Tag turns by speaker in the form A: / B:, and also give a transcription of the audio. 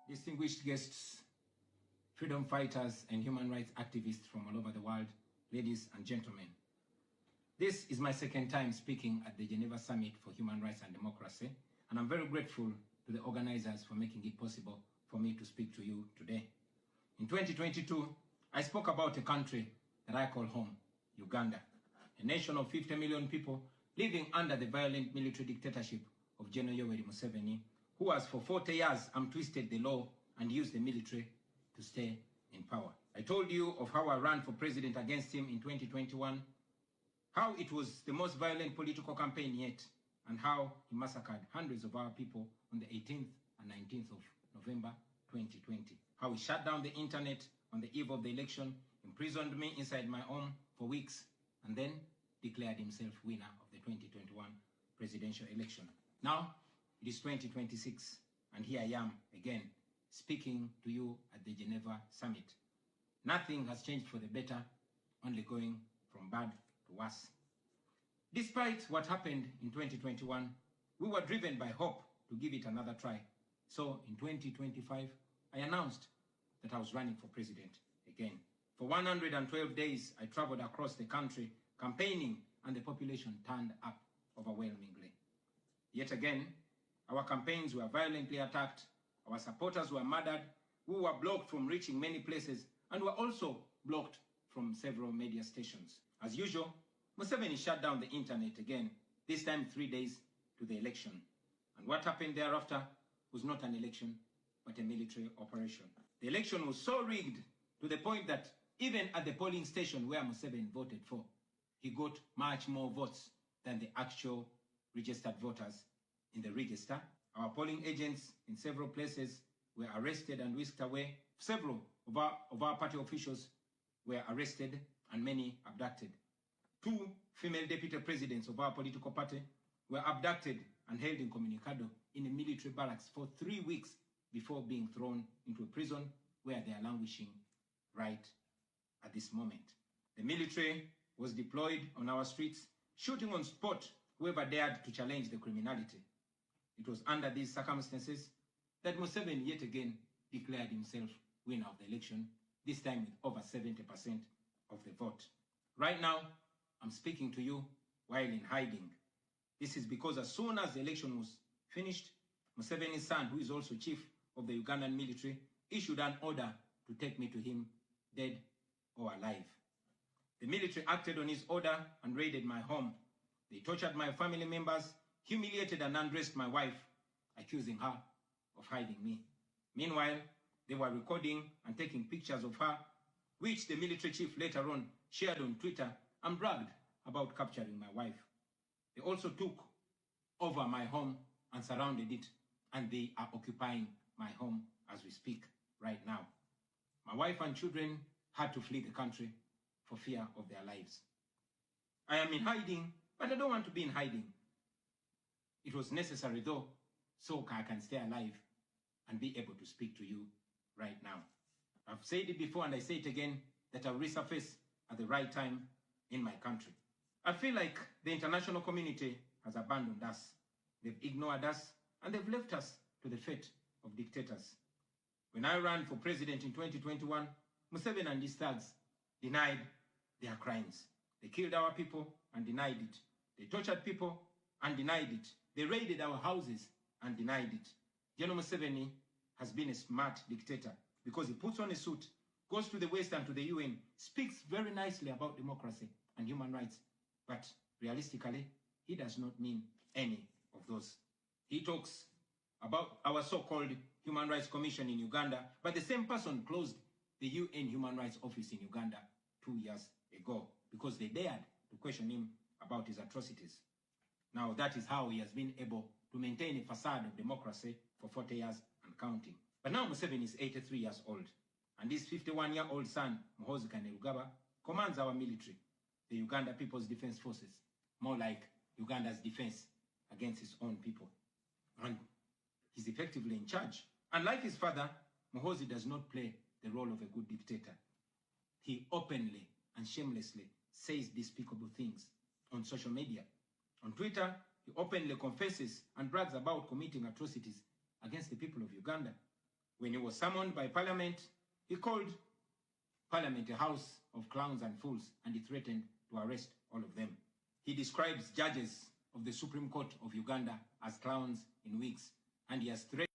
A: distinguished guests, freedom fighters and human rights activists from all over the world, ladies and gentlemen. This is my second time speaking at the Geneva Summit for Human Rights and Democracy, and I'm very grateful to the organizers for making it possible for me to speak to you today. In 2022, I spoke about a country that I call home, Uganda, a nation of 50 million people living under the violent military dictatorship of General Yoweri Museveni, who has for 40 years twisted the law and used the military to stay in power. I told you of how I ran for president against him in 2021, how it was the most violent political campaign yet, and how he massacred hundreds of our people on the 18th and 19th of November 2020. How he shut down the internet on the eve of the election, imprisoned me inside my home for weeks, and then declared himself winner of the 2021 presidential election. Now, it is 2026, and here I am again, speaking to you at the Geneva Summit. Nothing has changed for the better, only going from bad to worse. Despite what happened in 2021, we were driven by hope to give it another try. So in 2025, I announced that I was running for president again. For 112 days, I traveled across the country campaigning, and the population turned up overwhelmingly. Yet again, our campaigns were violently attacked, our supporters were murdered, we were blocked from reaching many places, and were also blocked from several media stations. As usual, Museveni shut down the internet again, this time 3 days to the election. And what happened thereafter was not an election, but a military operation. The election was so rigged to the point that even at the polling station where Museveni voted for, he got much more votes than the actual registered voters in the register. Our polling agents in several places were arrested and whisked away. Several of our party officials were arrested and many abducted. 2 female deputy presidents of our political party were abducted and held incommunicado in a military barracks for 3 weeks before being thrown into a prison where they are languishing right at this moment. The military was deployed on our streets, shooting on spot whoever dared to challenge the criminality. It was under these circumstances that Museveni yet again declared himself winner of the election, this time with over 70% of the vote. Right now, I'm speaking to you while in hiding. This is because as soon as the election was finished, Museveni's son, who is also chief of the Ugandan military, issued an order to take me to him, dead or alive. The military acted on his order and raided my home. They tortured my family members, humiliated and undressed my wife, accusing her of hiding me. Meanwhile, they were recording and taking pictures of her, which the military chief later on shared on Twitter and bragged about capturing my wife. They also took over my home and surrounded it, and they are occupying my home as we speak right now. My wife and children had to flee the country for fear of their lives. I am in hiding, but I don't want to be in hiding. It was necessary though, so I can stay alive and be able to speak to you right now. I've said it before and I say it again, that I'll resurface at the right time in my country. I feel like the international community has abandoned us. They've ignored us and they've left us to the fate of dictators. When I ran for president in 2021, Museveni and his thugs denied their crimes. They killed our people and denied it. They tortured people and denied it. They raided our houses and denied it. General Museveni has been a smart dictator because he puts on a suit, goes to the West and to the UN, speaks very nicely about democracy and human rights, but realistically, he does not mean any of those. He talks about our so-called Human Rights Commission in Uganda, but the same person closed the UN Human Rights Office in Uganda 2 years ago because they dared to question him about his atrocities. Now that is how he has been able to maintain a facade of democracy for 40 years and counting. But now Museveni is 83 years old, and his 51-year-old son, Muhoozi Kainerugaba, commands our military, the Uganda People's Defense Forces, more like Uganda's defense against its own people. And he's effectively in charge. And like his father, Muhoozi does not play the role of a good dictator. He openly and shamelessly says despicable things on social media. On Twitter, he openly confesses and brags about committing atrocities against the people of Uganda. When he was summoned by Parliament, he called Parliament a house of clowns and fools, and he threatened to arrest all of them. He describes judges of the Supreme Court of Uganda as clowns in wigs, and he has threatened